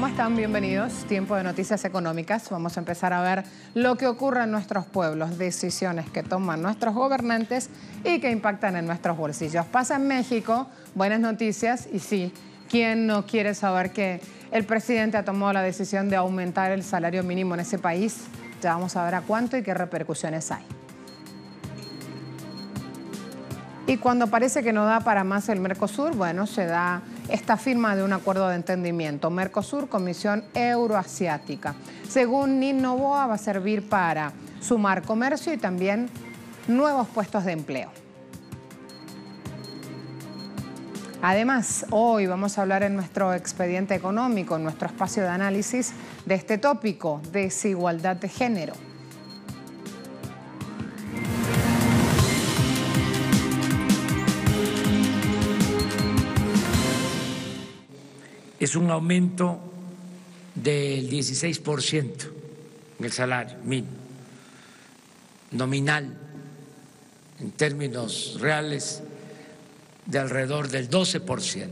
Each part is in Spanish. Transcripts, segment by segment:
¿Cómo están? Bienvenidos. Tiempo de noticias económicas. Vamos a empezar a ver lo que ocurre en nuestros pueblos, decisiones que toman nuestros gobernantes y que impactan en nuestros bolsillos. Pasa en México, buenas noticias, y sí, ¿quién no quiere saber que el presidente ha tomado la decisión de aumentar el salario mínimo en ese país? Ya vamos a ver a cuánto y qué repercusiones hay. Y cuando parece que no da para más el Mercosur, bueno, se da esta firma de un acuerdo de entendimiento. Mercosur, Comisión Euroasiática. Según Nin Novoa, va a servir para sumar comercio y también nuevos puestos de empleo. Además, hoy vamos a hablar en nuestro expediente económico, en nuestro espacio de análisis, de este tópico, desigualdad de género. Es un aumento del 16% en el salario mínimo, nominal, en términos reales, de alrededor del 12%.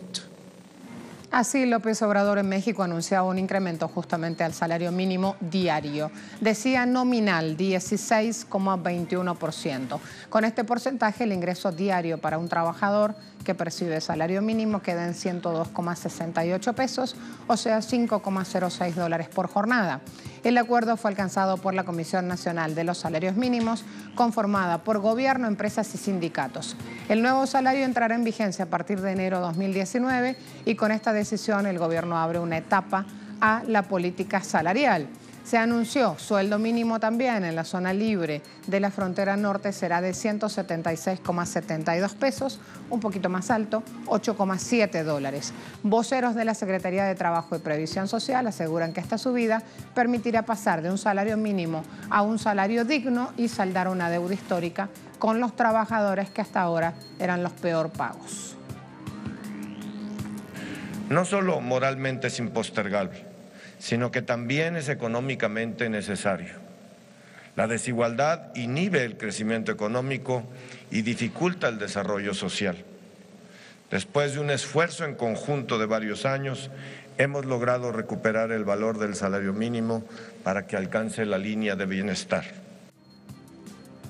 Así, López Obrador en México anunciaba un incremento justamente al salario mínimo diario. Decía nominal, 16,21%. Con este porcentaje, el ingreso diario para un trabajador que percibe salario mínimo queda en 102,68 pesos, o sea, 5,06 dólares por jornada. El acuerdo fue alcanzado por la Comisión Nacional de los Salarios Mínimos, conformada por gobierno, empresas y sindicatos. El nuevo salario entrará en vigencia a partir de enero de 2019 y con esta decisión el gobierno abre una etapa a la política salarial. Se anunció sueldo mínimo también en la zona libre de la frontera norte, será de 176,72 pesos, un poquito más alto, 8,7 dólares. Voceros de la Secretaría de Trabajo y Previsión Social aseguran que esta subida permitirá pasar de un salario mínimo a un salario digno y saldar una deuda histórica con los trabajadores que hasta ahora eran los peor pagos. No solo moralmente es impostergable, sino que también es económicamente necesario. La desigualdad inhibe el crecimiento económico y dificulta el desarrollo social. Después de un esfuerzo en conjunto de varios años, hemos logrado recuperar el valor del salario mínimo para que alcance la línea de bienestar.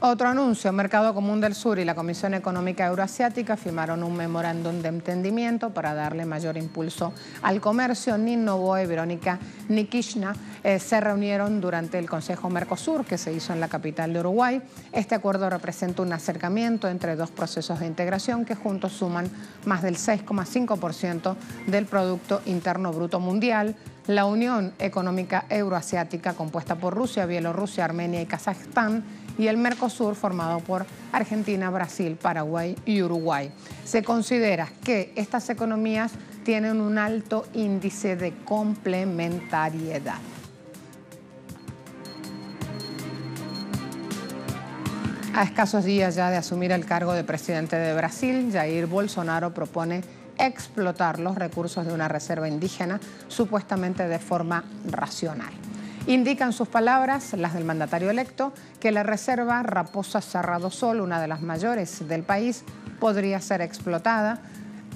Otro anuncio, Mercado Común del Sur y la Comisión Económica Euroasiática firmaron un memorándum de entendimiento para darle mayor impulso al comercio. Nin Novoa y Verónica Nikishna se reunieron durante el Consejo Mercosur que se hizo en la capital de Uruguay. Este acuerdo representa un acercamiento entre dos procesos de integración que juntos suman más del 6,5% del Producto Interno Bruto Mundial. La Unión Económica Euroasiática, compuesta por Rusia, Bielorrusia, Armenia y Kazajstán, y el Mercosur, formado por Argentina, Brasil, Paraguay y Uruguay. Se considera que estas economías tienen un alto índice de complementariedad. A escasos días ya de asumir el cargo de presidente de Brasil, Jair Bolsonaro propone explotar los recursos de una reserva indígena supuestamente de forma racional. Indican sus palabras, las del mandatario electo, que la reserva Raposa Cerrado Sol, una de las mayores del país, podría ser explotada.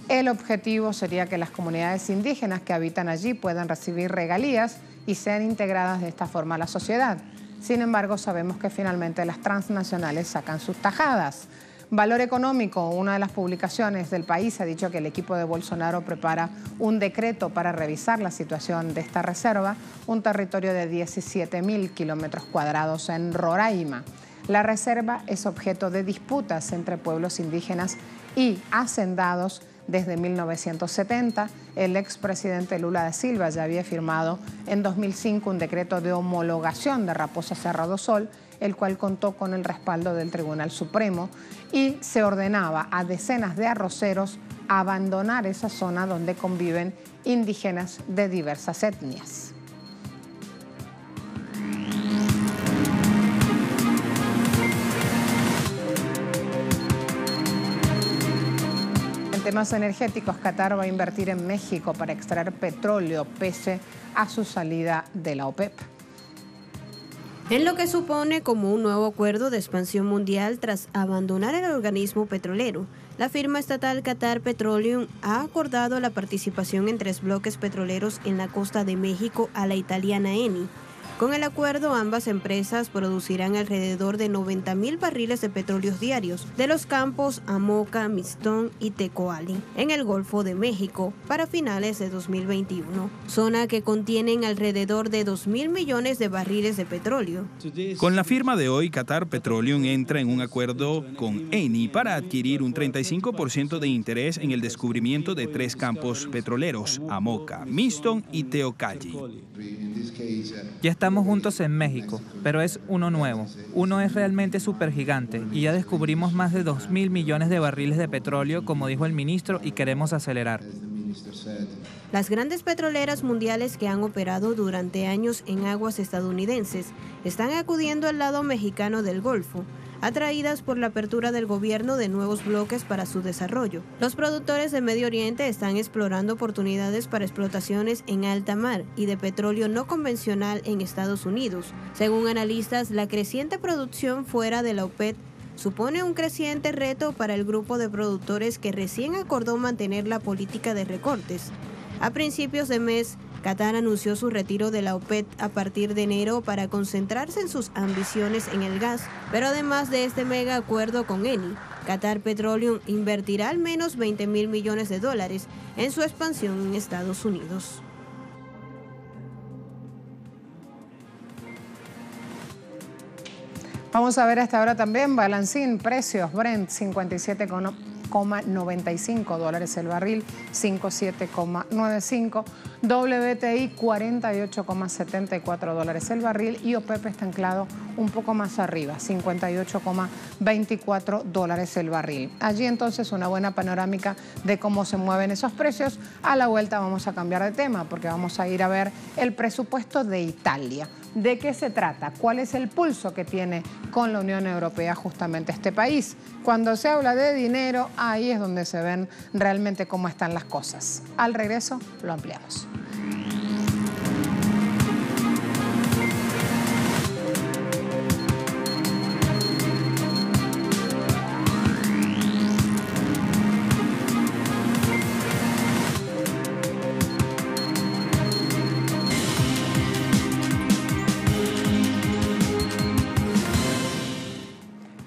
El objetivo sería que las comunidades indígenas que habitan allí puedan recibir regalías y sean integradas de esta forma a la sociedad. Sin embargo, sabemos que finalmente las transnacionales sacan sus tajadas. Valor Económico, una de las publicaciones del país, ha dicho que el equipo de Bolsonaro prepara un decreto para revisar la situación de esta reserva, un territorio de 17.000 kilómetros cuadrados en Roraima. La reserva es objeto de disputas entre pueblos indígenas y hacendados desde 1970. El expresidente Lula da Silva ya había firmado en 2005 un decreto de homologación de Raposa Cerrado Sol, el cual contó con el respaldo del Tribunal Supremo y se ordenaba a decenas de arroceros abandonar esa zona donde conviven indígenas de diversas etnias. En temas energéticos, Qatar va a invertir en México para extraer petróleo pese a su salida de la OPEP. en lo que supone como un nuevo acuerdo de expansión mundial tras abandonar el organismo petrolero. La firma estatal Qatar Petroleum ha acordado la participación en 3 bloques petroleros en la costa de México a la italiana Eni. Con el acuerdo, ambas empresas producirán alrededor de 90.000 barriles de petróleos diarios de los campos Amoca, Mistón y Tecoali en el Golfo de México para finales de 2021, zona que contienen alrededor de 2.000 millones de barriles de petróleo. Con la firma de hoy, Qatar Petroleum entra en un acuerdo con Eni para adquirir un 35% de interés en el descubrimiento de 3 campos petroleros, Amoca, Mistón y Teocalli. Ya estamos juntos en México, pero es uno nuevo. Uno es realmente supergigante y ya descubrimos más de 2.000 millones de barriles de petróleo, como dijo el ministro, y queremos acelerar. Las grandes petroleras mundiales que han operado durante años en aguas estadounidenses están acudiendo al lado mexicano del Golfo, atraídas por la apertura del gobierno de nuevos bloques para su desarrollo. Los productores de Medio Oriente están explorando oportunidades para explotaciones en alta mar y de petróleo no convencional en Estados Unidos. Según analistas, la creciente producción fuera de la OPEP supone un creciente reto para el grupo de productores que recién acordó mantener la política de recortes. A principios de mes, Qatar anunció su retiro de la OPEP a partir de enero para concentrarse en sus ambiciones en el gas, pero además de este mega acuerdo con Eni, Qatar Petroleum invertirá al menos $20.000 millones en su expansión en Estados Unidos. Vamos a ver hasta ahora también balancín, precios, Brent 57,95 dólares el barril, 57,95, WTI 48,74 dólares el barril y OPEP está anclado un poco más arriba, 58,24 dólares el barril. Allí entonces una buena panorámica de cómo se mueven esos precios. A la vuelta vamos a cambiar de tema porque vamos a ir a ver el presupuesto de Italia. ¿De qué se trata? ¿Cuál es el pulso que tiene con la Unión Europea justamente este país? Cuando se habla de dinero, ahí es donde se ven realmente cómo están las cosas. Al regreso lo ampliamos.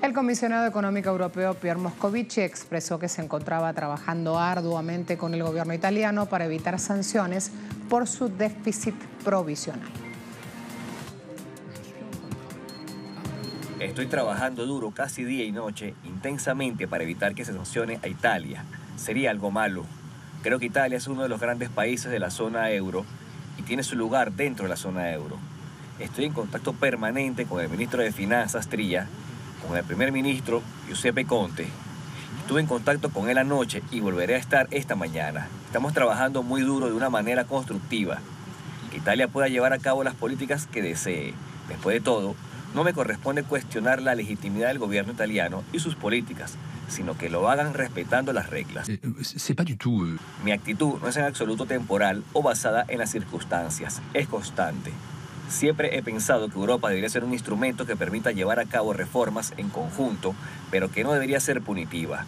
El comisionado económico europeo Pierre Moscovici expresó que se encontraba trabajando arduamente con el gobierno italiano para evitar sanciones por su déficit provisional. Estoy trabajando duro casi día y noche, intensamente para evitar que se sancione a Italia. Sería algo malo. Creo que Italia es uno de los grandes países de la zona euro y tiene su lugar dentro de la zona euro. Estoy en contacto permanente con el ministro de Finanzas, Trilla, con el primer ministro Giuseppe Conte. Estuve en contacto con él anoche y volveré a estar esta mañana. Estamos trabajando muy duro de una manera constructiva. Que Italia pueda llevar a cabo las políticas que desee. Después de todo, no me corresponde cuestionar la legitimidad del gobierno italiano y sus políticas, sino que lo hagan respetando las reglas. Mi actitud no es en absoluto temporal o basada en las circunstancias, es constante. Siempre he pensado que Europa debería ser un instrumento que permita llevar a cabo reformas en conjunto, pero que no debería ser punitiva.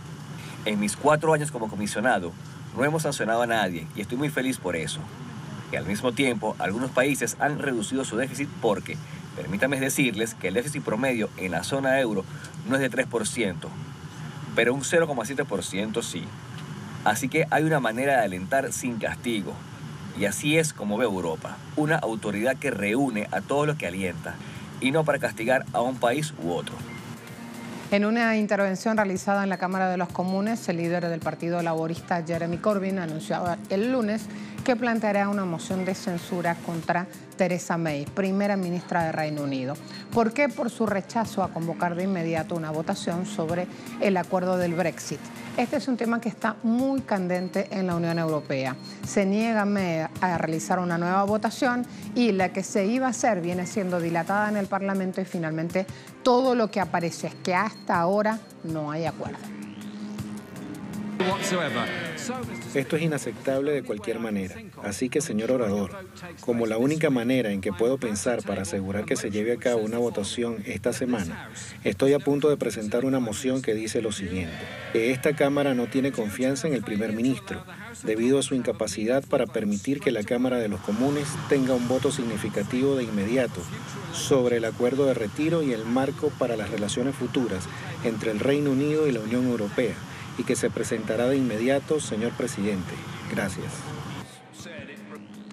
En mis 4 años como comisionado, no hemos sancionado a nadie y estoy muy feliz por eso. Y al mismo tiempo, algunos países han reducido su déficit porque, permítanme decirles que el déficit promedio en la zona euro no es de 3%, pero un 0,7% sí. Así que hay una manera de alentar sin castigo. Y así es como ve Europa, una autoridad que reúne a todos los que alienta, y no para castigar a un país u otro. En una intervención realizada en la Cámara de los Comunes, el líder del Partido Laborista, Jeremy Corbyn, anunció el lunes que planteará una moción de censura contra Theresa May, primera ministra de Reino Unido. ¿Por qué? Por su rechazo a convocar de inmediato una votación sobre el acuerdo del Brexit. Este es un tema que está muy candente en la Unión Europea. Se niega May a realizar una nueva votación y la que se iba a hacer viene siendo dilatada en el Parlamento y finalmente todo lo que aparece es que hasta ahora no hay acuerdo. Esto es inaceptable de cualquier manera. Así que, señor orador, como la única manera en que puedo pensar para asegurar que se lleve a cabo una votación esta semana, estoy a punto de presentar una moción que dice lo siguiente: que esta Cámara no tiene confianza en el primer ministro, debido a su incapacidad para permitir que la Cámara de los Comunes tenga un voto significativo de inmediato sobre el acuerdo de retiro y el marco para las relaciones futuras entre el Reino Unido y la Unión Europea, y que se presentará de inmediato, señor presidente. Gracias.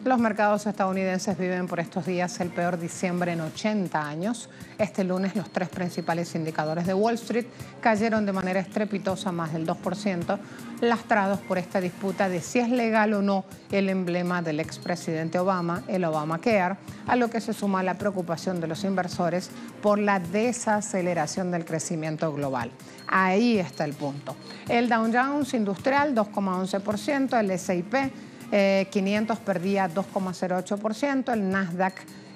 Los mercados estadounidenses viven por estos días el peor diciembre en 80 años. Este lunes los tres principales indicadores de Wall Street cayeron de manera estrepitosa más del 2%, lastrados por esta disputa de si es legal o no el emblema del expresidente Obama, el Obamacare, a lo que se suma la preocupación de los inversores por la desaceleración del crecimiento global. Ahí está el punto. El Dow Jones Industrial 2,11%, el S&P 500 perdía 2,08%, el Nasdaq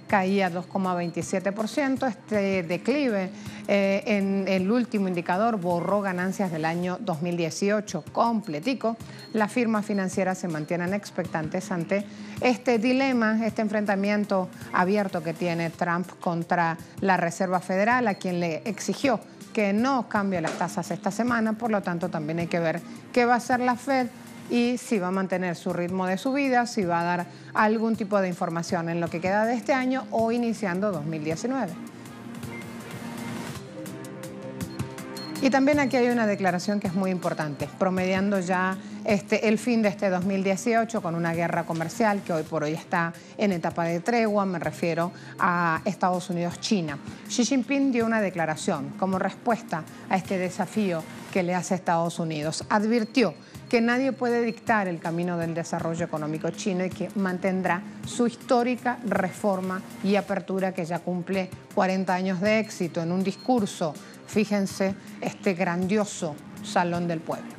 caía 2,27%. Este declive en el último indicador borró ganancias del año 2018 completico. Las firmas financieras se mantienen expectantes ante este dilema, este enfrentamiento abierto que tiene Trump contra la Reserva Federal, a quien le exigió que no cambie las tasas esta semana. Por lo tanto, también hay que ver qué va a hacer la Fed y si va a mantener su ritmo de subida, si va a dar algún tipo de información en lo que queda de este año o iniciando 2019. Y también aquí hay una declaración que es muy importante, promediando ya el fin de este 2018 con una guerra comercial que hoy por hoy está en etapa de tregua. Me refiero a Estados Unidos-China. Xi Jinping dio una declaración como respuesta a este desafío que le hace Estados Unidos. Advirtió que nadie puede dictar el camino del desarrollo económico chino y que mantendrá su histórica reforma y apertura que ya cumple 40 años de éxito en un discurso. Fíjense este grandioso Salón del Pueblo.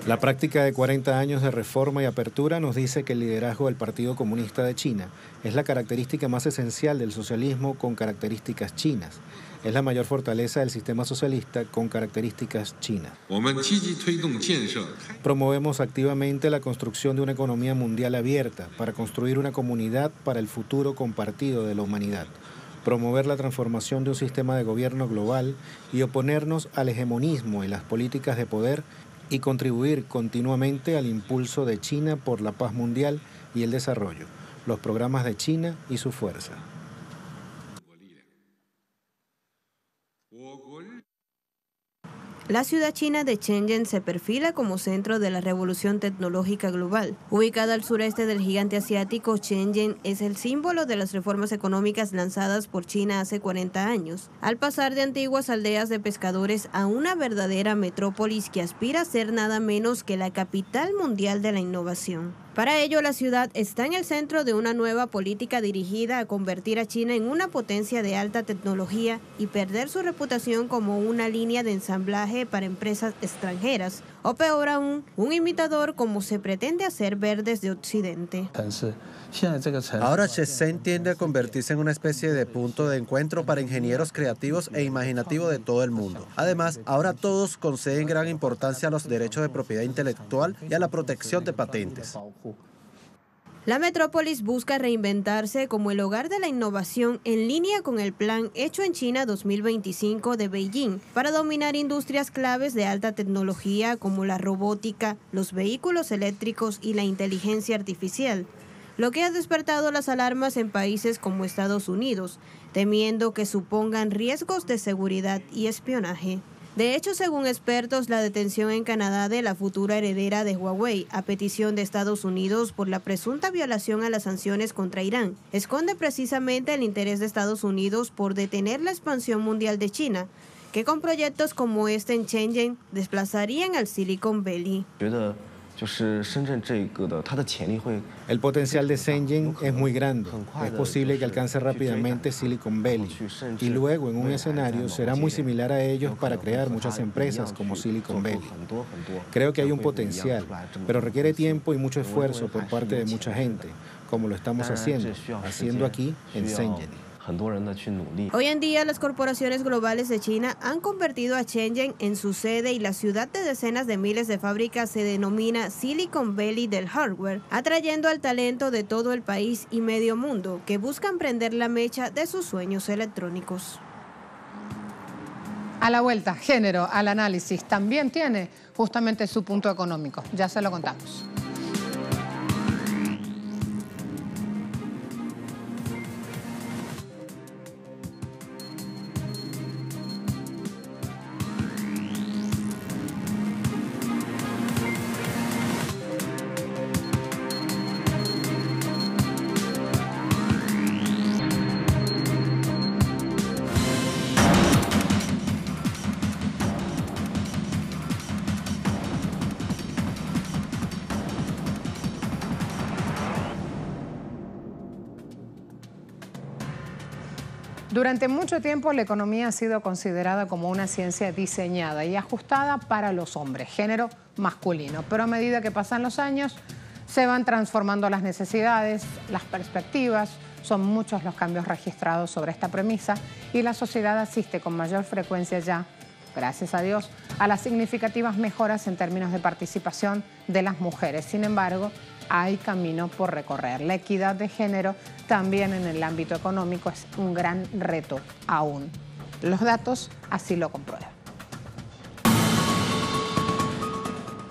La práctica de 40 años de reforma y apertura nos dice que el liderazgo del Partido Comunista de China es la característica más esencial del socialismo con características chinas. Es la mayor fortaleza del sistema socialista con características chinas. Promovemos activamente la construcción de una economía mundial abierta para construir una comunidad para el futuro compartido de la humanidad. Promover la transformación de un sistema de gobierno global y oponernos al hegemonismo y las políticas de poder y contribuir continuamente al impulso de China por la paz mundial y el desarrollo, los programas de China y su fuerza. La ciudad china de Shenzhen se perfila como centro de la revolución tecnológica global. Ubicada al sureste del gigante asiático, Shenzhen es el símbolo de las reformas económicas lanzadas por China hace 40 años, al pasar de antiguas aldeas de pescadores a una verdadera metrópolis que aspira a ser nada menos que la capital mundial de la innovación. Para ello, la ciudad está en el centro de una nueva política dirigida a convertir a China en una potencia de alta tecnología y perder su reputación como una línea de ensamblaje para empresas extranjeras, o peor aún, un imitador como se pretende hacer ver desde Occidente. Ahora Shenzhen tiende a convertirse en una especie de punto de encuentro para ingenieros creativos e imaginativos de todo el mundo. Además, ahora todos conceden gran importancia a los derechos de propiedad intelectual y a la protección de patentes. La metrópolis busca reinventarse como el hogar de la innovación en línea con el plan hecho en China 2025 de Beijing para dominar industrias claves de alta tecnología como la robótica, los vehículos eléctricos y la inteligencia artificial, lo que ha despertado las alarmas en países como Estados Unidos, temiendo que supongan riesgos de seguridad y espionaje. De hecho, según expertos, la detención en Canadá de la futura heredera de Huawei, a petición de Estados Unidos por la presunta violación a las sanciones contra Irán, esconde precisamente el interés de Estados Unidos por detener la expansión mundial de China, que con proyectos como este en Shenzhen desplazarían al Silicon Valley. El potencial de Shenzhen es muy grande. Es posible que alcance rápidamente Silicon Valley y luego en un escenario será muy similar a ellos para crear muchas empresas como Silicon Valley. Creo que hay un potencial, pero requiere tiempo y mucho esfuerzo por parte de mucha gente, como lo estamos haciendo aquí en Shenzhen. Hoy en día, las corporaciones globales de China han convertido a Shenzhen en su sede y la ciudad de decenas de miles de fábricas se denomina Silicon Valley del hardware, atrayendo al talento de todo el país y medio mundo que buscan prender la mecha de sus sueños electrónicos. A la vuelta, género al análisis también tiene justamente su punto económico. Ya se lo contamos. Durante mucho tiempo la economía ha sido considerada como una ciencia diseñada y ajustada para los hombres, género masculino. Pero a medida que pasan los años se van transformando las necesidades, las perspectivas, son muchos los cambios registrados sobre esta premisa y la sociedad asiste con mayor frecuencia ya, gracias a Dios, a las significativas mejoras en términos de participación de las mujeres. Sin embargo, hay camino por recorrer. La equidad de género también en el ámbito económico es un gran reto aún. Los datos así lo comprueban.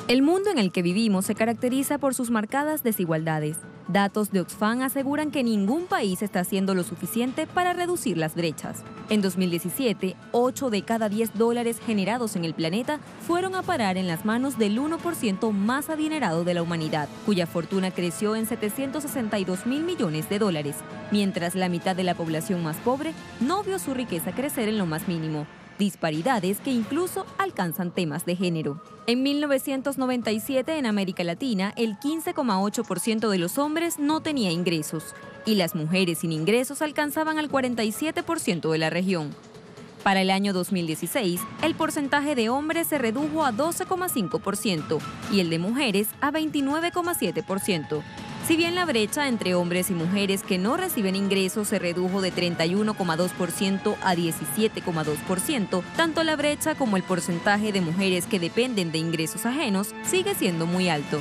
El mundo en el que vivimos se caracteriza por sus marcadas desigualdades. Datos de Oxfam aseguran que ningún país está haciendo lo suficiente para reducir las brechas. En 2017, 8 de cada 10 dólares generados en el planeta fueron a parar en las manos del 1% más adinerado de la humanidad, cuya fortuna creció en 762.000 millones de dólares, mientras la mitad de la población más pobre no vio su riqueza crecer en lo más mínimo. Disparidades que incluso alcanzan temas de género. En 1997, en América Latina, el 15,8% de los hombres no tenía ingresos y las mujeres sin ingresos alcanzaban al 47% de la región. Para el año 2016, el porcentaje de hombres se redujo a 12,5% y el de mujeres a 29,7%. Si bien la brecha entre hombres y mujeres que no reciben ingresos se redujo de 31,2% a 17,2%, tanto la brecha como el porcentaje de mujeres que dependen de ingresos ajenos sigue siendo muy alto.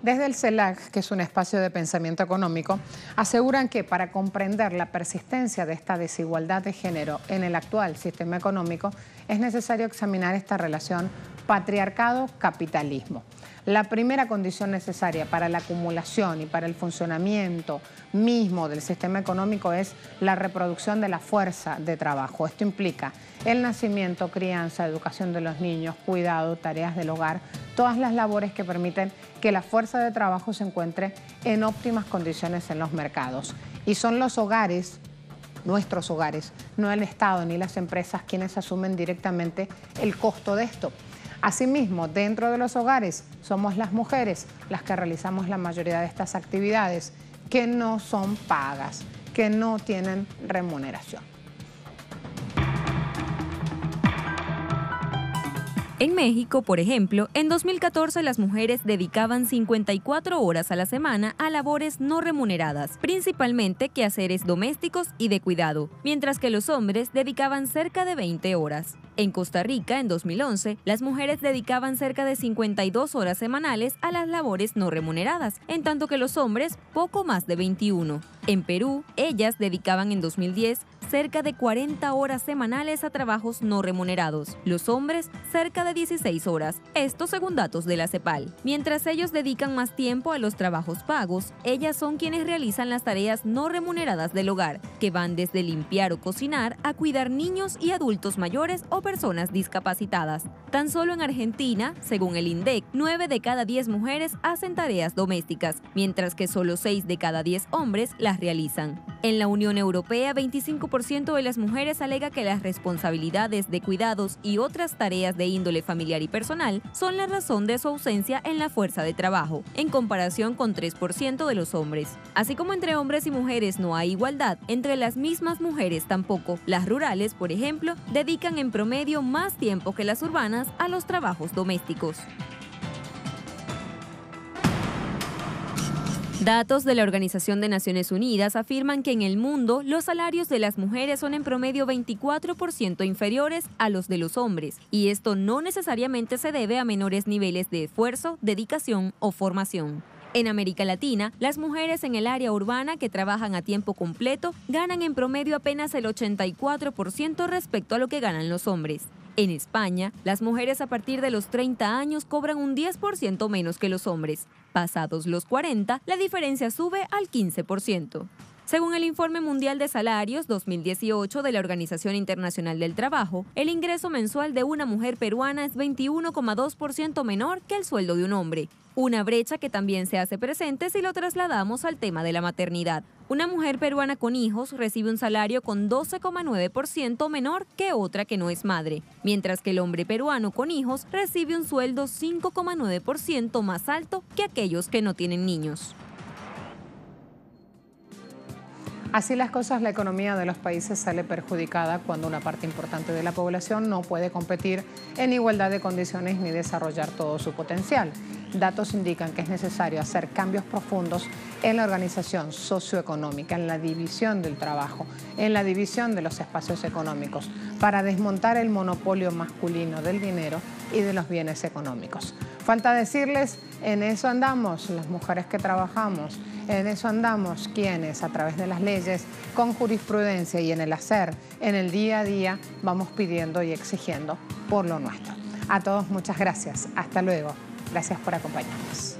Desde el CELAC, que es un espacio de pensamiento económico, aseguran que para comprender la persistencia de esta desigualdad de género en el actual sistema económico es necesario examinar esta relación patriarcado-capitalismo. La primera condición necesaria para la acumulación y para el funcionamiento mismo del sistema económico es la reproducción de la fuerza de trabajo. Esto implica el nacimiento, crianza, educación de los niños, cuidado, tareas del hogar, todas las labores que permiten que la fuerza de trabajo se encuentre en óptimas condiciones en los mercados. Y son los hogares, nuestros hogares, no el Estado ni las empresas quienes asumen directamente el costo de esto. Asimismo, dentro de los hogares somos las mujeres las que realizamos la mayoría de estas actividades que no son pagas, que no tienen remuneración. En México, por ejemplo, en 2014 las mujeres dedicaban 54 horas a la semana a labores no remuneradas, principalmente quehaceres domésticos y de cuidado, mientras que los hombres dedicaban cerca de 20 horas. En Costa Rica, en 2011, las mujeres dedicaban cerca de 52 horas semanales a las labores no remuneradas, en tanto que los hombres poco más de 21. En Perú, ellas dedicaban en 2010 cerca de 40 horas semanales a trabajos no remunerados, los hombres cerca de 16 horas, esto según datos de la CEPAL. Mientras ellos dedican más tiempo a los trabajos pagos, ellas son quienes realizan las tareas no remuneradas del hogar, que van desde limpiar o cocinar a cuidar niños y adultos mayores o personas discapacitadas. Tan solo en Argentina, según el INDEC, 9 de cada 10 mujeres hacen tareas domésticas, mientras que solo 6 de cada 10 hombres las realizan. En la Unión Europea, 25% de las mujeres alega que las responsabilidades de cuidados y otras tareas de índole familiar y personal son la razón de su ausencia en la fuerza de trabajo, en comparación con 3% de los hombres. Así como entre hombres y mujeres no hay igualdad, entre las mismas mujeres tampoco. Las rurales, por ejemplo, dedican en promedio más tiempo que las urbanas a los trabajos domésticos. Datos de la Organización de Naciones Unidas afirman que en el mundo los salarios de las mujeres son en promedio 24% inferiores a los de los hombres, y esto no necesariamente se debe a menores niveles de esfuerzo, dedicación o formación. En América Latina, las mujeres en el área urbana que trabajan a tiempo completo ganan en promedio apenas el 84% respecto a lo que ganan los hombres. En España, las mujeres a partir de los 30 años cobran un 10% menos que los hombres. Pasados los 40, la diferencia sube al 15%. Según el Informe Mundial de Salarios 2018 de la Organización Internacional del Trabajo, el ingreso mensual de una mujer peruana es 21,2% menor que el sueldo de un hombre. Una brecha que también se hace presente si lo trasladamos al tema de la maternidad. Una mujer peruana con hijos recibe un salario con 12,9% menor que otra que no es madre, mientras que el hombre peruano con hijos recibe un sueldo 5,9% más alto que aquellos que no tienen niños. Así las cosas, la economía de los países sale perjudicada cuando una parte importante de la población no puede competir en igualdad de condiciones ni desarrollar todo su potencial. Datos indican que es necesario hacer cambios profundos en la organización socioeconómica, en la división del trabajo, en la división de los espacios económicos, para desmontar el monopolio masculino del dinero y de los bienes económicos. Falta decirles, en eso andamos las mujeres que trabajamos, en eso andamos quienes a través de las leyes, con jurisprudencia y en el hacer, en el día a día, vamos pidiendo y exigiendo por lo nuestro. A todos muchas gracias. Hasta luego. Gracias por acompañarnos.